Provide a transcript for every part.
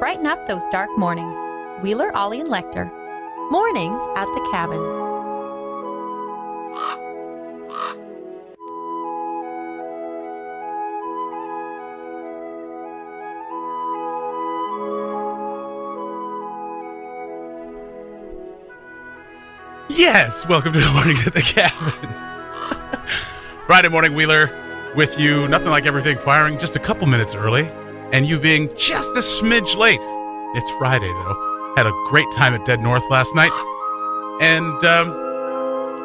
brighten up those dark mornings. Wheeler, Ollie, and Lecter. Mornings at the Cabin. Yes, welcome to the Mornings at the Cabin. Friday morning, Wheeler, with you, nothing like everything firing just a couple minutes early, and you being just a smidge late. It's Friday, though. Had a great time at Dead North last night, and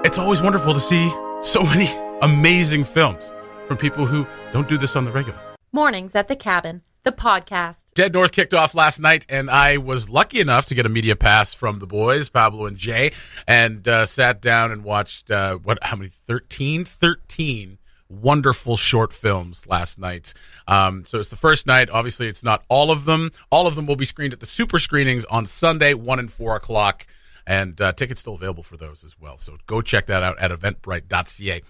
it's always wonderful to see so many amazing films from people who don't do this on the regular. Mornings at the Cabin, the podcast. Dead North kicked off last night, and I was lucky enough to get a media pass from the boys, Pablo and Jay, and sat down and watched, 13 wonderful short films last night. So it's the first night. Obviously, it's not all of them. All of them will be screened at the super screenings on Sunday, 1 and 4 o'clock, and tickets still available for those as well. So go check that out at eventbrite.ca.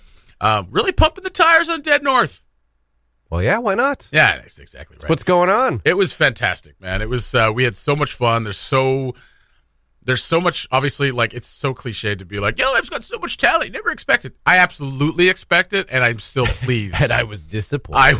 Really pumping the tires on Dead North. Well, yeah, why not? Yeah, that's exactly right. What's going on? It was fantastic, man. It was. We had so much fun. There's so much. Obviously, like it's so cliched to be like, "Yo, I've got so much talent. You never expect it." I absolutely expect it, and I'm still pleased. And I was disappointed. I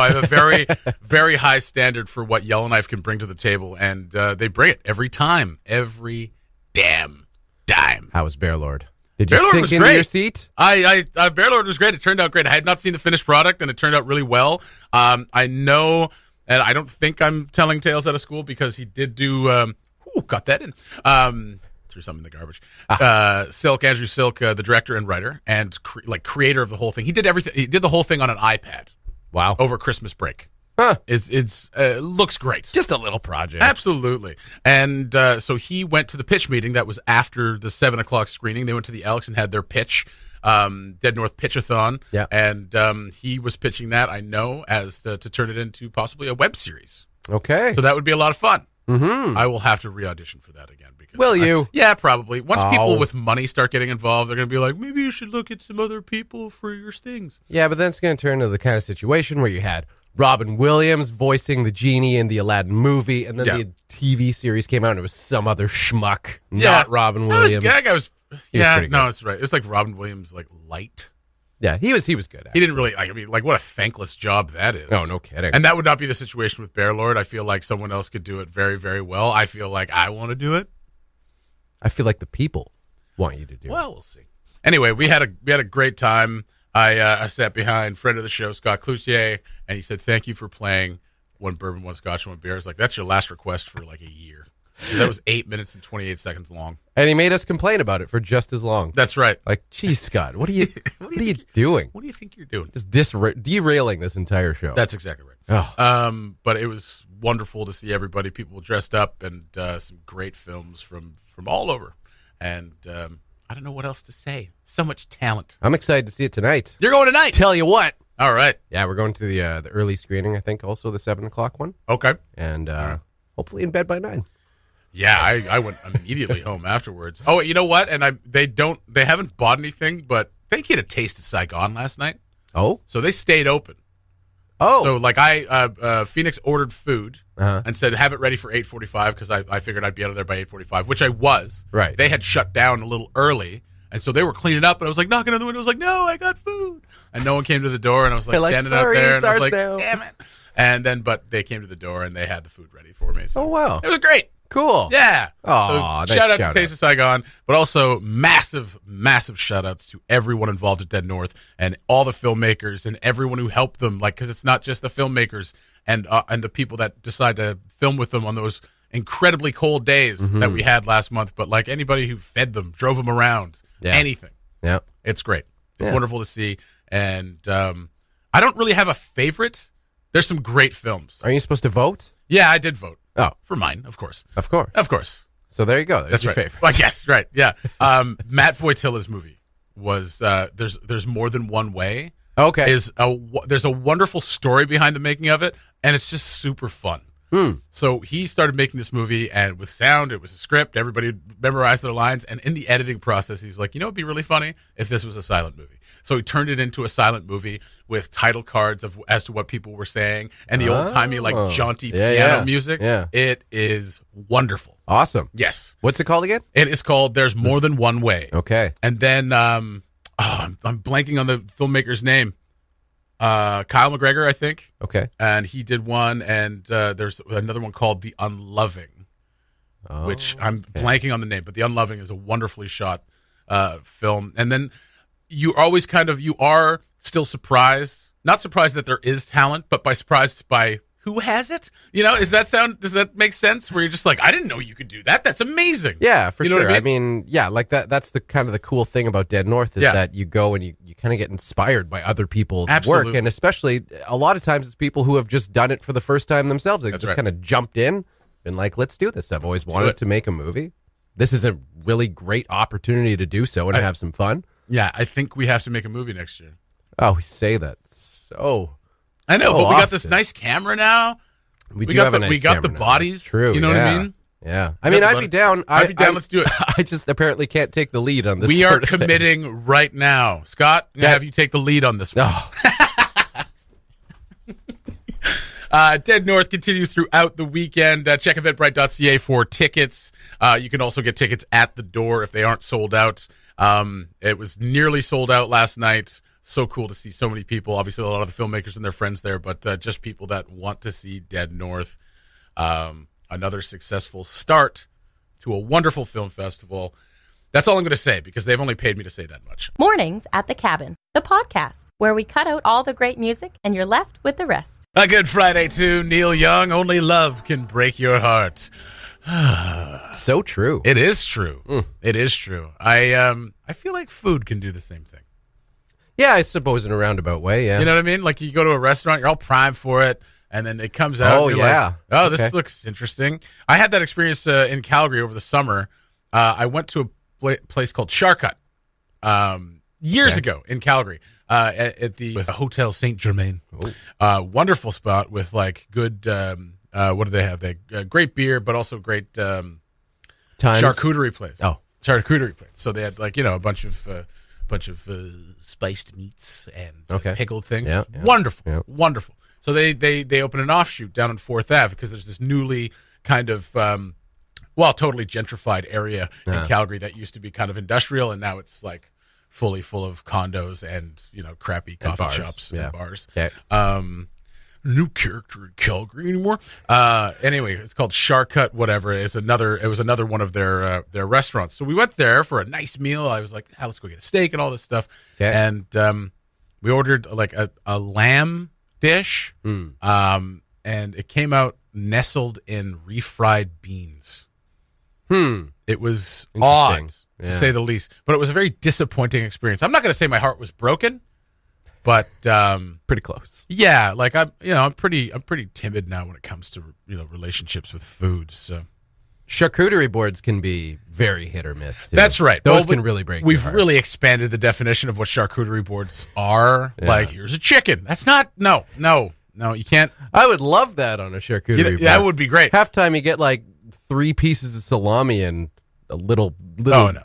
have a very, very high standard for what Yellowknife can bring to the table, and they bring it every time, every damn dime. How was Bear Lord? Did you Bear Lord sink was into great. your seat? Bear Lord was great. It turned out great. I had not seen the finished product, and it turned out really well. I know, and I don't think I'm telling tales out of school because he did do. Got that in. Threw something in the garbage. Andrew Silk, the director and writer, and creator of the whole thing. He did everything. He did the whole thing on an iPad. Wow. Over Christmas break. Huh. It's looks great. Just a little project. Absolutely. And so he went to the pitch meeting that was after the 7 o'clock screening. They went to the Elks and had their pitch, Dead North Pitchathon. Yeah. And he was pitching that, I know, as to turn it into possibly a web series. Okay. So that would be a lot of fun. Mm-hmm. I will have to re-audition for that again. Will you? Yeah, probably. Once people with money start getting involved, they're going to be like, maybe you should look at some other people for your stings. Yeah, but then it's going to turn into the kind of situation where you had Robin Williams voicing the genie in the Aladdin movie, and then the TV series came out and it was some other schmuck, not Robin Williams. That guy was pretty good. It's right. It's like Robin Williams, like light. Yeah, he was good at it. He didn't really, what a thankless job that is. Oh, no kidding. And that would not be the situation with Bear Lord. I feel like someone else could do it very, very well. I feel like I want to do it. I feel like the people want you to do it. Well, we'll see. Anyway, we had a great time. I sat behind friend of the show, Scott Cloutier, and he said, "Thank you for playing One Bourbon, One Scotch, One Beer." I was like, that's your last request for like a year. That was 8 minutes and 28 seconds long. And he made us complain about it for just as long. That's right. Like, geez, Scott, what are you doing? What do you think you're doing? Just derailing this entire show. That's exactly right. Oh. But it was wonderful to see everybody, people dressed up, and some great films from all over. And I don't know what else to say. So much talent. I'm excited to see it tonight. You're going tonight? Tell you what. All right. Yeah, we're going to the early screening, I think, also the 7 o'clock one. Okay. And hopefully in bed by 9. Yeah, I went immediately home afterwards. Oh, you know what? And they haven't bought anything, but they get a taste of Saigon last night. Oh? So they stayed open. Oh. So like Phoenix ordered food and said, have it ready for 8:45 because I figured I'd be out of there by 8:45, which I was. Right. They had shut down a little early, and so they were cleaning up, and I was like knocking on the window. I was like, no, I got food. And no one came to the door, and I was like standing out there, and I was like, damn it. And then, but they came to the door, and they had the food ready for me. So oh, wow. It was great. Cool. Yeah. Oh, so shout out to Taste of Saigon, but also massive, massive shout outs to everyone involved at Dead North and all the filmmakers and everyone who helped them. Like, because it's not just the filmmakers and the people that decide to film with them on those incredibly cold days that we had last month, but like anybody who fed them, drove them around, anything. Yeah. It's great. It's wonderful to see. And I don't really have a favorite. There's some great films. Are you supposed to vote? Yeah, I did vote. Oh. For mine, of course. Of course. Of course. So there you go. That's your right. favorite. Well, yes, right. Yeah. Matt Voitilla's movie was There's More Than One Way. Okay. There's a wonderful story behind the making of it, and it's just super fun. So he started making this movie, and with sound, it was a script. Everybody memorized their lines, and in the editing process, he's like, it'd be really funny if this was a silent movie. So he turned it into a silent movie with title cards as to what people were saying and the old-timey, like, jaunty piano music. Yeah. It is wonderful. Awesome. Yes. What's it called again? It is called There's More Than One Way. Okay. And then, I'm blanking on the filmmaker's name. Kyle McGregor, I think. Okay. And he did one, and there's another one called The Unloving, which I'm blanking on the name, but The Unloving is a wonderfully shot film. And then you are still surprised, not surprised that there is talent, but surprised by who has it. Does that make sense? Where you're just like, I didn't know you could do that. That's amazing. Yeah, for sure. I I mean, yeah, like that's the kind of the cool thing about Dead North is that you go and you kind of get inspired by other people's work. And especially a lot of times it's people who have just done it for the first time themselves. They just kind of jumped in and like, let's do this. I've always wanted to make a movie. This is a really great opportunity to do so and have some fun. Yeah, I think we have to make a movie next year. Oh, we say that so. I know, so but we often. got this nice camera now. We got the bodies. That's true. You know what I mean? Yeah. I mean, I'd be down. Let's do it. I just apparently can't take the lead on this. We are committing right now. Scott, I'm going to have you take the lead on this one. Dead North continues throughout the weekend. Check eventbrite.ca for tickets. You can also get tickets at the door if they aren't sold out. It was nearly sold out last night. So cool to see so many people. Obviously, a lot of the filmmakers and their friends there, but just people that want to see Dead North. Another successful start to a wonderful film festival. That's all I'm going to say because they've only paid me to say that much. Mornings at the Cabin, the podcast where we cut out all the great music and you're left with the rest. A good Friday to Neil Young. Only love can break your heart. So true. It is true. It is true. I feel like food can do the same thing. Yeah, I suppose in a roundabout way, yeah. You know what I mean? Like you go to a restaurant, you're all primed for it, and then it comes out. And you're like, this looks interesting. I had that experience in Calgary over the summer. I went to a place called Charcut years ago in Calgary at the Hotel Saint Germain. Wonderful spot with like good. What do they have? They great beer, but also great charcuterie place. Charcuterie place. So they had like a bunch of spiced meats and pickled things. Yeah, wonderful. So they open an offshoot down on 4th Ave because there's this newly kind of totally gentrified area in Calgary that used to be kind of industrial, and now it's like fully full of condos and crappy coffee shops and bars. Okay. New character in Calgary anymore. Anyway, it's called Charcut. Whatever. It was another one of their restaurants. So we went there for a nice meal. I was like, let's go get a steak and all this stuff. Okay. And we ordered like a lamb dish. And it came out nestled in refried beans. It was odd to say the least, but it was a very disappointing experience. I'm not going to say my heart was broken. But pretty close. Yeah, like I'm pretty timid now when it comes to relationships with food. So charcuterie boards can be very hit or miss. Too. That's right. Those can really break. We've really expanded the definition of what charcuterie boards are. Yeah. Like here's a chicken. That's not no. You can't. I would love that on a charcuterie board. That would be great. Halftime, you get like 3 pieces of salami and a little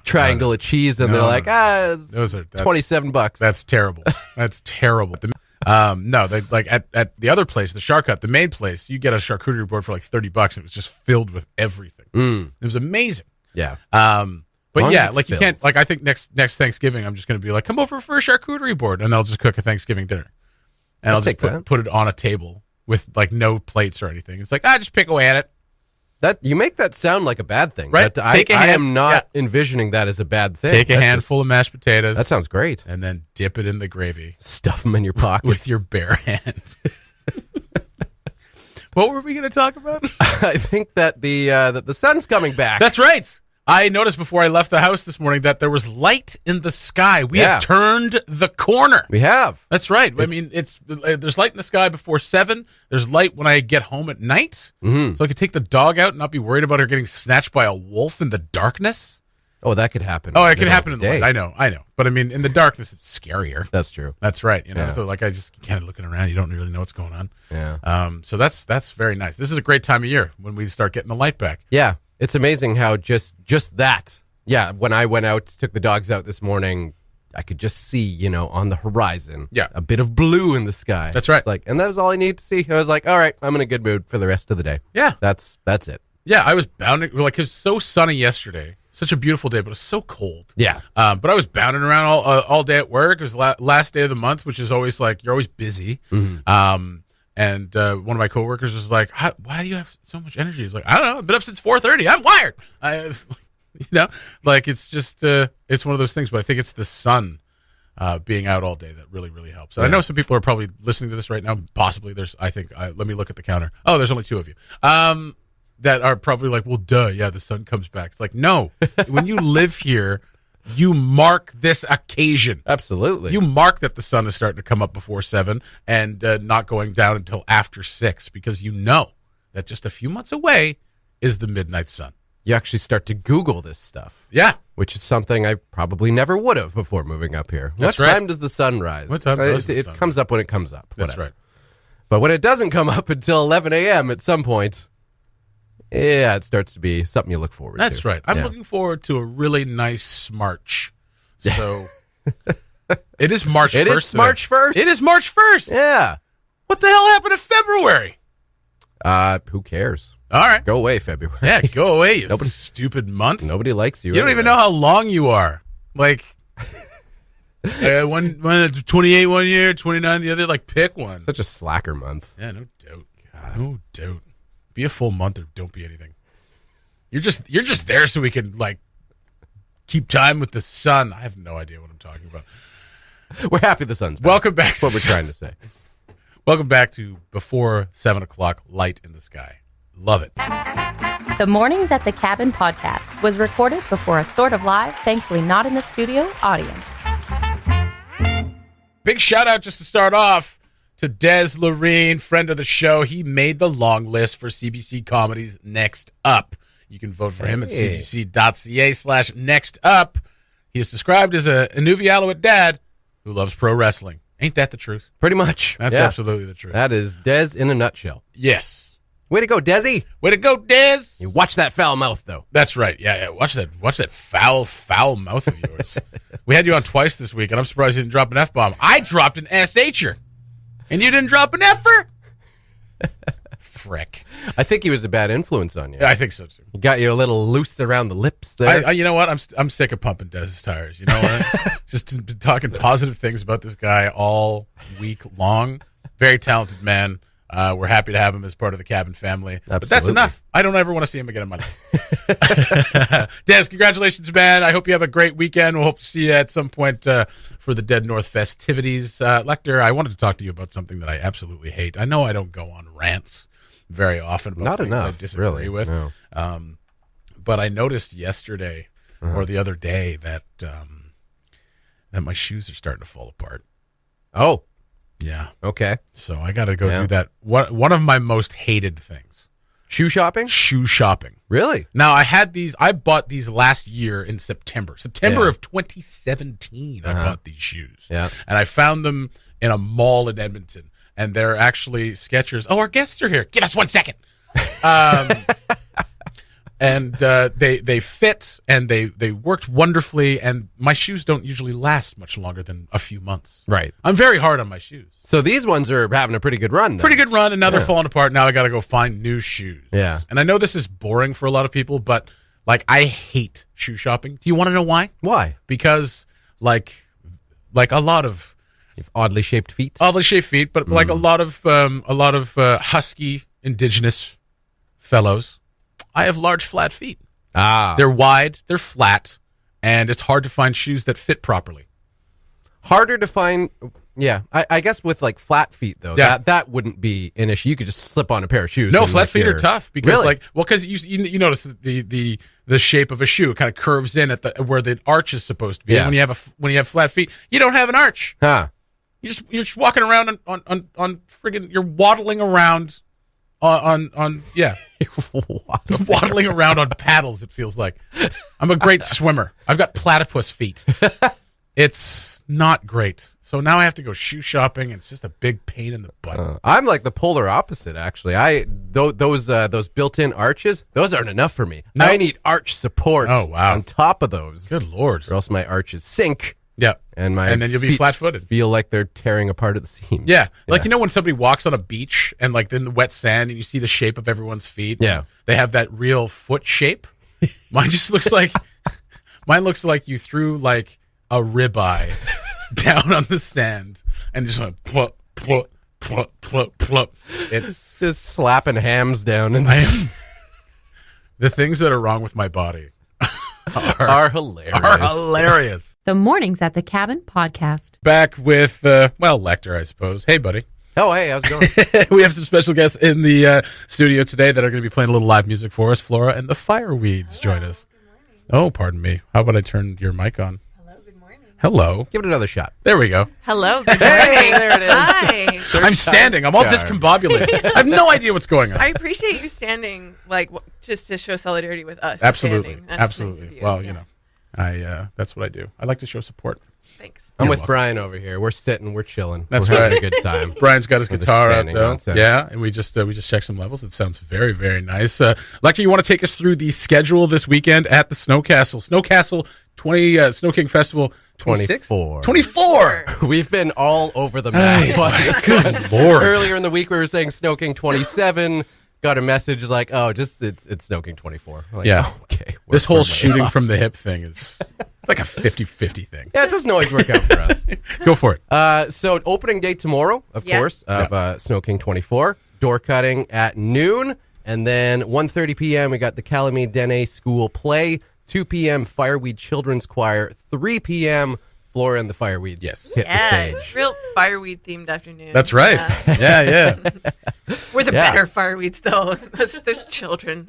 triangle of cheese, and they're like, those are $27. That's terrible. That's terrible. No, they like at the other place, the Charcut, the main place, you get a charcuterie board for like $30. It was just filled with everything. It was amazing. Yeah. But yeah, like you can't. Like I think next Thanksgiving, I'm just going to be like, come over for a charcuterie board, and they'll just cook a Thanksgiving dinner, and I'll just put it on a table with like no plates or anything. It's like just pick away at it. That you make that sound like a bad thing, right? But I am not envisioning that as a bad thing. Take a handful of mashed potatoes. That sounds great, and then dip it in the gravy. Stuff them in your pocket with your bare hands. What were we going to talk about? I think that the sun's coming back. That's right. I noticed before I left the house this morning that there was light in the sky. We have turned the corner. We have. That's right. I mean, there's light in the sky before 7. There's light when I get home at night. So I could take the dog out and not be worried about her getting snatched by a wolf in the darkness. Oh, that could happen. Oh, it could happen in the light. I know. But I mean, in the darkness, it's scarier. That's true. That's right. So like I just kind of looking around. You don't really know what's going on. Yeah. So that's very nice. This is a great time of year when we start getting the light back. Yeah. It's amazing how just that. Yeah. When I went out, took the dogs out this morning, I could just see, on the horizon, Yeah. a bit of blue in the sky. That's right. And that was all I needed to see. I was like, all right, I'm in a good mood for the rest of the day. Yeah. That's it. Yeah, I was bounding, it was so sunny yesterday. Such a beautiful day, but it was so cold. Yeah. But I was bounding around all day at work. It was last day of the month, which is always you're always busy. Mm-hmm. And one of my coworkers was like, why do you have so much energy? He's like, I don't know. I've been up since 4:30. I'm wired. It's just, it's one of those things, but I think it's the sun being out all day that really, really helps. And I know some people are probably listening to this right now. Possibly let me look at the counter. Oh, there's only 2 of you. That are probably like, well, duh, yeah, the sun comes back. It's like, no. When you live here, you mark this occasion. Absolutely. You mark that the sun is starting to come up before 7 and not going down until after 6, because you know that just a few months away is the midnight sun. You actually start to Google this stuff. Yeah. Which is something I probably never would have before moving up here. That's what right. time does the sun rise? What time does the sun sun comes up when it comes up. That's whatever. right. But when it doesn't come up until 11 a.m. at some point, yeah, it starts to be something you look forward to. That's right. I'm looking forward to a really nice March. So it is March 1st. It is March 1st. It is March 1st. Yeah. What the hell happened in February? Who cares? All right. Go away, February. Yeah, go away, you stupid month. Nobody likes you. You don't even know how long you are. Like, one 28 one year, 29 the other. Pick one. Such a slacker month. Yeah, no doubt. God. No doubt. Be a full month or don't be anything. You're just there so we can keep time with the sun. I have no idea what I'm talking about. We're happy the sun's back. Welcome back. That's what we're trying to say. Welcome back to Before 7 o'clock, Light in the Sky. Love it. The Mornings at the Cabin podcast was recorded before a sort of live, thankfully not in the studio, audience. Big shout out just to start off to Des Loreen, friend of the show. He made the long list for CBC Comedy's Next Up. You can vote for him at cbc.ca/next up. He is described as a Inuvi Alouette dad who loves pro wrestling. Ain't that the truth? Pretty much. That's absolutely the truth. That is Des in a nutshell. Yes. Way to go, Desi. Way to go, Des. You watch that foul mouth, though. That's right. Yeah. Watch that foul mouth of yours. We had you on twice this week, and I'm surprised you didn't drop an F-bomb. I dropped an SH'er, and you didn't drop an F-er? Frick. I think he was a bad influence on you. Yeah, I think so, too. He got you a little loose around the lips there. You know what? I'm sick of pumping Dez's tires. You know what? Just been talking positive things about this guy all week long. Very talented man. We're happy to have him as part of the Cabin family. Absolutely. But that's enough. I don't ever want to see him again in my life. Des, congratulations, man. I hope you have a great weekend. We'll hope to see you at some point for the Dead North festivities. Lecter, I wanted to talk to you about something that I absolutely hate. I know I don't go on rants very often about Not things enough, I disagree really. with. No. But I noticed yesterday or the other day that my shoes are starting to fall apart. Oh. Yeah. Okay. So I got to go do that. One of my most hated things. Shoe shopping? Shoe shopping. Really? Now, I bought these last year in September. September of 2017, I bought these shoes. Yeah. And I found them in a mall in Edmonton. And they're actually Skechers. Oh, our guests are here. Give us 1 second. And they fit, and they worked wonderfully, and my shoes don't usually last much longer than a few months. Right. I'm very hard on my shoes. So these ones are having a pretty good run then. Pretty good run, and now they're falling apart. Now I got to go find new shoes. Yeah. And I know this is boring for a lot of people, but I hate shoe shopping. Do you want to know why? Why? Because like a lot of You have oddly shaped feet? oddly shaped feet, but like a lot of husky indigenous fellows, I have large flat feet. They're wide, they're flat, and it's hard to find shoes that fit properly. Harder to find. Yeah, I guess with flat feet though, that wouldn't be an issue. You could just slip on a pair of shoes. No, flat feet are tough because Really? because you notice the shape of a shoe kind of curves in at where the arch is supposed to be. Yeah. And when you have flat feet, you don't have an arch. Huh. You're just walking around on friggin' you're waddling around on waddling around on paddles. It feels like I'm a great swimmer. I've got platypus feet. It's not great. So now I have to go shoe shopping. It's just a big pain in the butt. I'm like the polar opposite, actually. Those built-in arches, those aren't enough for me. No? I need arch support. Oh, wow. On top of those. Good Lord. Or else my arches sink Yeah. And then you'll be flat-footed. Feel like they're tearing apart at the seams. Yeah. Like, when somebody walks on a beach and, like, in the wet sand and you see the shape of everyone's feet. Yeah. They have that real foot shape. Mine just looks like... Mine looks like you threw, like, a ribeye down on the sand and just went plop, plop, plop, plop, plop. It's just slapping hams down. And the things that are wrong with my body are hilarious. The Mornings at the Cabin podcast. Back with, Lecter, I suppose. Hey, buddy. Oh, hey, how's it going? We have some special guests in the studio today that are going to be playing a little live music for us. Flora and the Fireweeds join us. Oh, pardon me. How about I turn your mic on? Hello, good morning. Hello. Give it another shot. There we go. Hello, good morning. Hey, there it is. Hi. I'm standing. I'm all discombobulated. I have no idea what's going on. I appreciate you standing, like, just to show solidarity with us. Absolutely. Absolutely. Nice. Well, that's what I do. I like to show support. Thanks. I'm with Brian over here. We're sitting, we're chilling. That's we're right. having a good time. Brian's got his guitar out though. Yeah, and we just checked some levels. It sounds very, very nice. Lecter, you want to take us through the schedule this weekend at the Snow Castle? Snow Castle 20 Snow King Festival 24. 24. We've been all over the map. Good Lord. Earlier in the week we were saying Snow King 27. Got a message like, it's Snow King 24. Like, yeah. Okay. This whole shooting from the hip thing is like a 50-50 thing. Yeah, it doesn't always work out for us. Go for it. So opening day tomorrow, of course, of Snow King 24. Door cutting at noon. And then 1:30 p.m. we got the Calamie Dene School play. 2 p.m. Fireweed Children's Choir. 3 p.m. Flora and the Fireweeds. Yes. Hit the stage. Real fireweed themed afternoon. That's right. Yeah. We're the better fireweeds, though. There's children.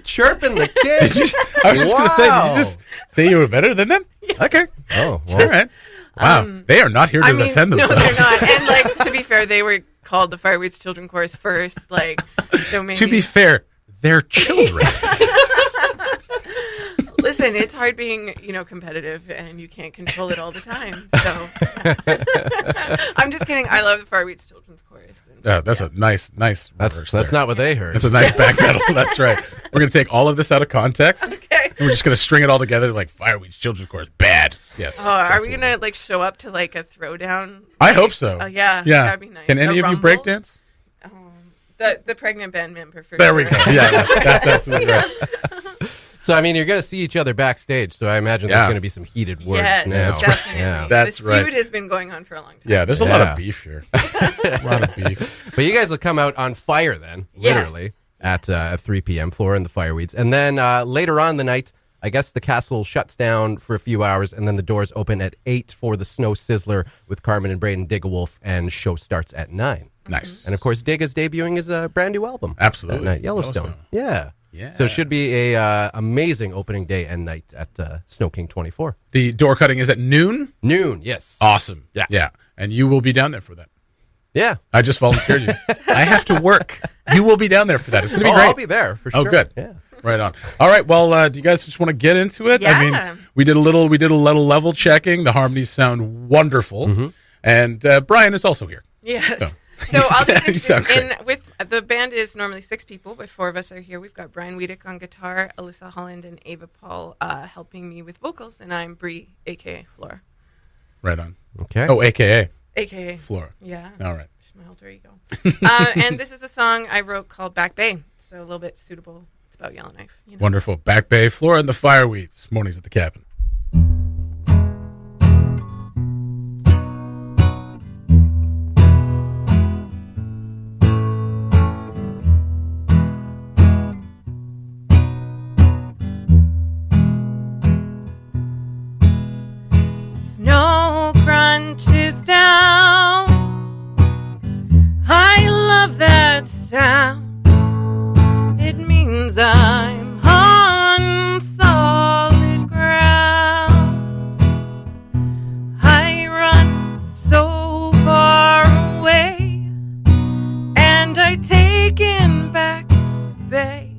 Chirping the kids. I was just going to say, did you just say you were better than them? Yeah. Okay. Oh, well. All right. Wow. They are not here to defend themselves. No, they're not. And, like, to be fair, they were called the Fireweeds Children Chorus first. Like, so maybe... To be fair, they're children. Listen, it's hard being, competitive, and you can't control it all the time. So, I'm just kidding. I love the Fireweeds Children's Chorus. That's a nice That's not what they heard. That's a nice backpedal. That's right. We're going to take all of this out of context. Okay. And we're just going to string it all together like Fireweeds Children's Chorus. Bad. Yes. Oh, are we going to, show up to, a throwdown? I hope so. Oh, yeah. Yeah. That'd be nice. Can any of you break dance? The pregnant band member, for There sure. we go. Yeah, that's absolutely right. So, I mean, you're going to see each other backstage, so I imagine there's going to be some heated words Yes, now. definitely. Yeah. That's this right. feud has been going on for a long time. Yeah, there's a lot of beef here. A lot of beef. But you guys will come out on fire then, literally, at 3 p.m., Flora and the Fireweeds. And then later on the night, I guess the castle shuts down for a few hours, and then the doors open at 8 for the Snow Sizzler with Carmen and Braden Dig-a-Wolf, and show starts at 9. Nice. And, of course, Dig is debuting his brand new album. Absolutely. That night, Yellowstone. Yeah. Yeah. So it should be a amazing opening day and night at Snow King 24. The door cutting is at noon? Noon, yes. Awesome. Yeah. Yeah. And you will be down there for that. Yeah. I just volunteered you. I have to work. You will be down there for that. It's going to be great. I'll be there for sure. Oh, good. Yeah. Right on. All right. Well, do you guys just want to get into it? Yeah. I mean, we did a little level checking. The harmonies sound wonderful. Mm-hmm. And Brian is also here. Yes. So I'll just great. the band is normally 6 people, but 4 of us are here. We've got Brian Wiedek on guitar, Alyssa Holland, and Ava Paul helping me with vocals, and I'm Bree, a.k.a. Flora. Right on. Okay. Oh, a.k.a. A.k.a. Flora. Yeah. All right. My alter ego. And this is a song I wrote called Back Bay, so a little bit suitable. It's about Yellowknife. Wonderful. Back Bay, Flora and the Fireweeds. Mornings at the Cabin. Snow crunches down. I love that sound. It means I'm on solid ground. I run so far away, and I take in Back Bay.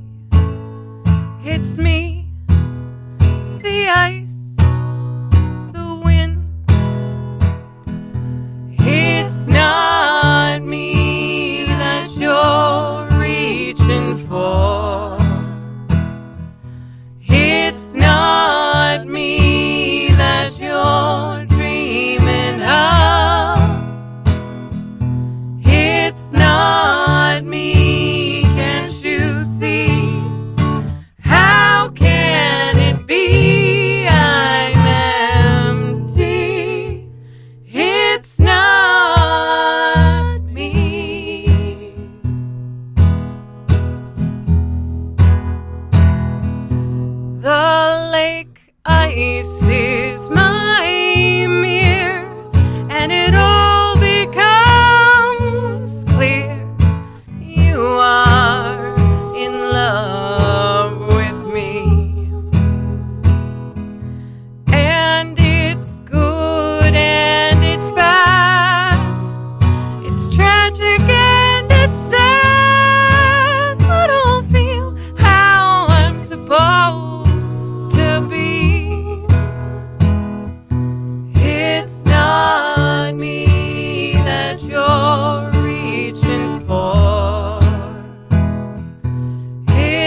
It's me, the ice, the wind. It's not me that you're reaching for. It's not me that you're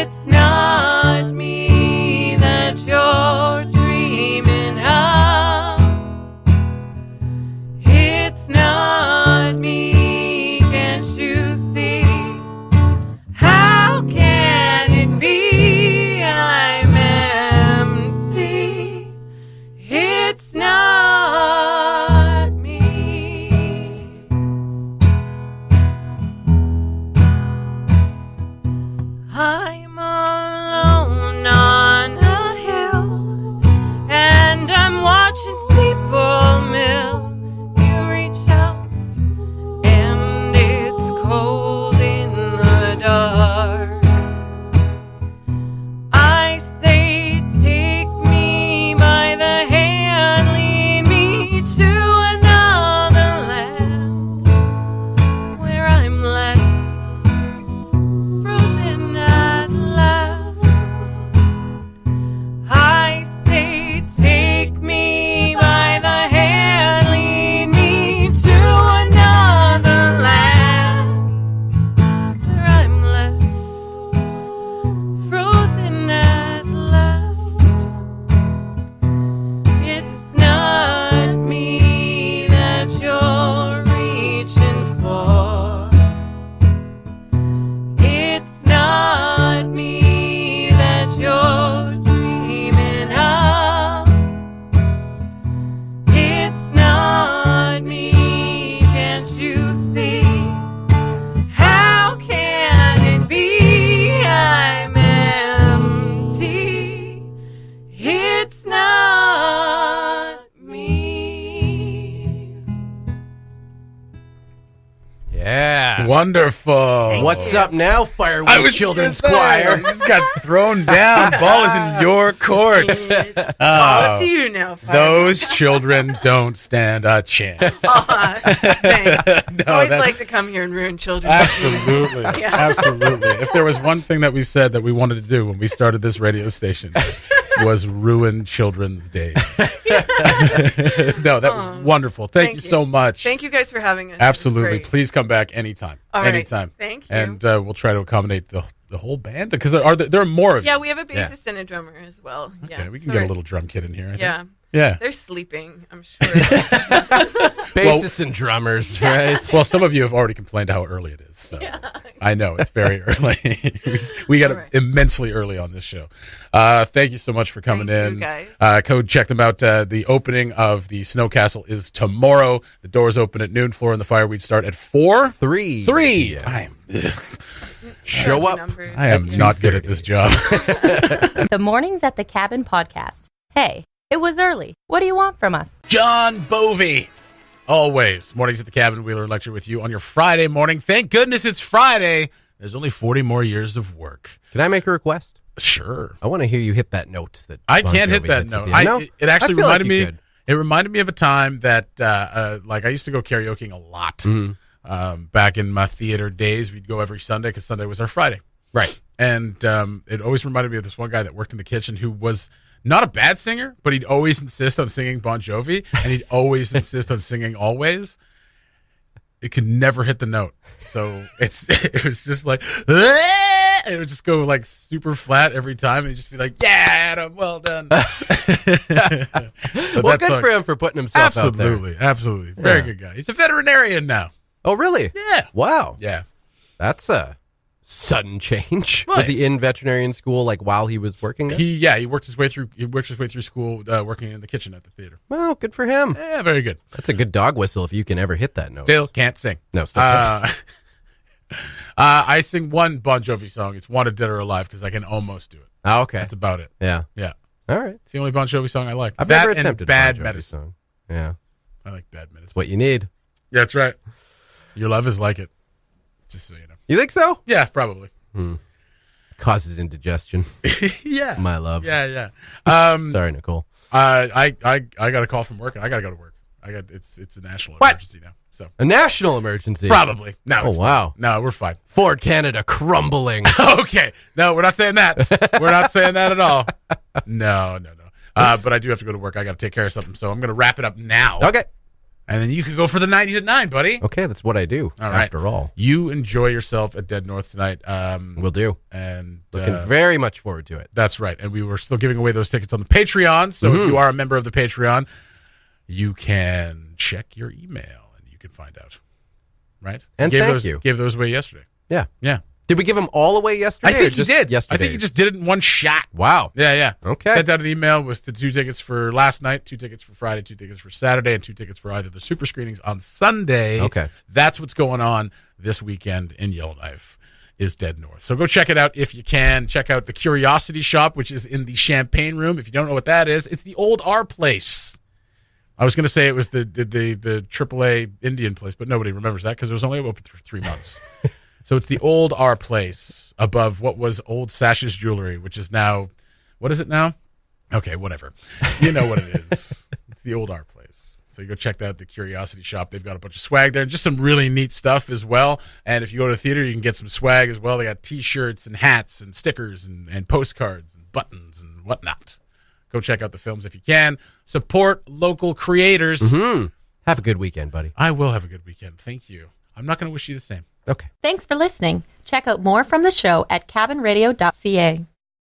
It's not me that you're dreaming of. It's not me, can't you see? How can it be I'm empty? It's not me. I'm alone on a hill, and I'm watching people mill. You reach out, and it's cold in the dark. I say, take me by the hand, lead me to another land where I'm less frozen at last. I say, take me by the hand, lead me to another land where I'm less frozen at last. It's not me that you're reaching for. It's not me that you're dreaming of. It's not me, can't you see? How can it be I'm empty? It's not me. Yeah. Wonderful. What's up now, Fireweeds Children's Choir? You just got thrown down. Ball is in your court. It's all to you now, Fire. Those children don't stand a chance. Aw, thanks. No, Always that's- like to come here and ruin children. Absolutely. Yeah. Absolutely. If there was one thing that we said that we wanted to do when we started this radio station was ruin children's days. No, that was wonderful. Thank you so much. Thank you guys for having us. Absolutely. It was great. Please come back anytime. All right. Anytime. Thank you. And we'll try to accommodate the whole band because there are more of you. Yeah, we have a bassist and a drummer as well. Okay, Yeah, we can get a little drum kit in here. I think. Yeah. Yeah. They're sleeping, I'm sure. Bassists and drummers, right? Well, some of you have already complained how early it is. So I know it's very early. we got Right. immensely early on this show. Thank you so much for coming Thank in. you, guys. Code, check them out. The opening of the Snow Castle is tomorrow. The doors open at noon. Flora and the Fireweeds start at 4. 3. I Show up. Numbers. am not good at this job. The Mornings at the Cabin podcast. Hey, it was early. What do you want from us? John Bovey. Always. Mornings at the Cabin, Wheeler Lecture with you on your Friday morning. Thank goodness it's Friday. There's only 40 more years of work. Can I make a request? Sure. I want to hear you hit that note. That I Bon can't hit Jovi that hits at note. the end. No? It actually I feel like reminded you me. could. It reminded me of a time that, like, I used to go karaokeing a lot. Back in my theater days, we'd go every Sunday because Sunday was our Friday. Right. And it always reminded me of this one guy that worked in the kitchen who was not a bad singer, but he'd always insist on singing Bon Jovi, and he'd always insist on singing Always. It could never hit the note. So it was just like, it would just go like super flat every time, and he'd just be like, yeah, Adam, well done. Well, good for him for putting himself out there. Absolutely. Very good guy. He's a veterinarian now. Oh, really? Yeah. Wow. Yeah. That's a sudden change. Right. Was he in veterinarian school like while he was working there? He worked his way through school working in the kitchen at the theater. Well, good for him. Yeah, very good. That's a good dog whistle if you can ever hit that note. Still can't sing. No, still can't sing. I sing one Bon Jovi song. It's Wanted Dead or Alive because I can almost do it. Oh, okay. That's about it. Yeah. Yeah. All right. It's the only Bon Jovi song I like. I've that never and attempted Bad a Bon Jovi Medicine. song. Yeah. I like Bad Medicine. It's what you need. Yeah, that's right. Your love is like it. Just so you know. You think so? Yeah, probably. Causes indigestion. Yeah. My love. Yeah. Sorry, Nicole. I got a call from work and I got to go to work. It's a national emergency now. So A national emergency. probably. No. Oh, it's fine. wow. No, we're fine. Ford Canada crumbling. Okay. No, we're not saying that. We're not saying that at all. No. But I do have to go to work. I got to take care of something. So I'm going to wrap it up now. Okay. And then you could go for the 90s at 9, buddy. Okay, that's what I do, after all. You enjoy yourself at Dead North tonight. Will do. And looking very much forward to it. That's right. And we were still giving away those tickets on the Patreon. So if you are a member of the Patreon, you can check your email and you can find out. Right? And thank you. Gave those away yesterday. Yeah. Yeah. Did we give them all away yesterday? I think you did. Yesterday? I think you just did it in one shot. Wow. Yeah. Okay. Sent out an email with the 2 tickets for last night, 2 tickets for Friday, 2 tickets for Saturday, and 2 tickets for either the super screenings on Sunday. Okay. That's what's going on this weekend in Yellowknife is Dead North. So go check it out if you can. Check out the Curiosity Shop, which is in the Champagne Room. If you don't know what that is, it's the old R place. I was going to say it was the AAA Indian place, but nobody remembers that because it was only open for 3 months. So it's the old R place above what was old Sash's Jewelry, which is now, what is it now? Okay, whatever. You know what it is. It's the old R place. So you go check out the Curiosity Shop. They've got a bunch of swag there and just some really neat stuff as well. And if you go to the theater, you can get some swag as well. They got T-shirts and hats and stickers and postcards and buttons and whatnot. Go check out the films if you can. Support local creators. Mm-hmm. Have a good weekend, buddy. I will have a good weekend. Thank you. I'm not going to wish you the same. Okay. Thanks for listening. Check out more from the show at cabinradio.ca.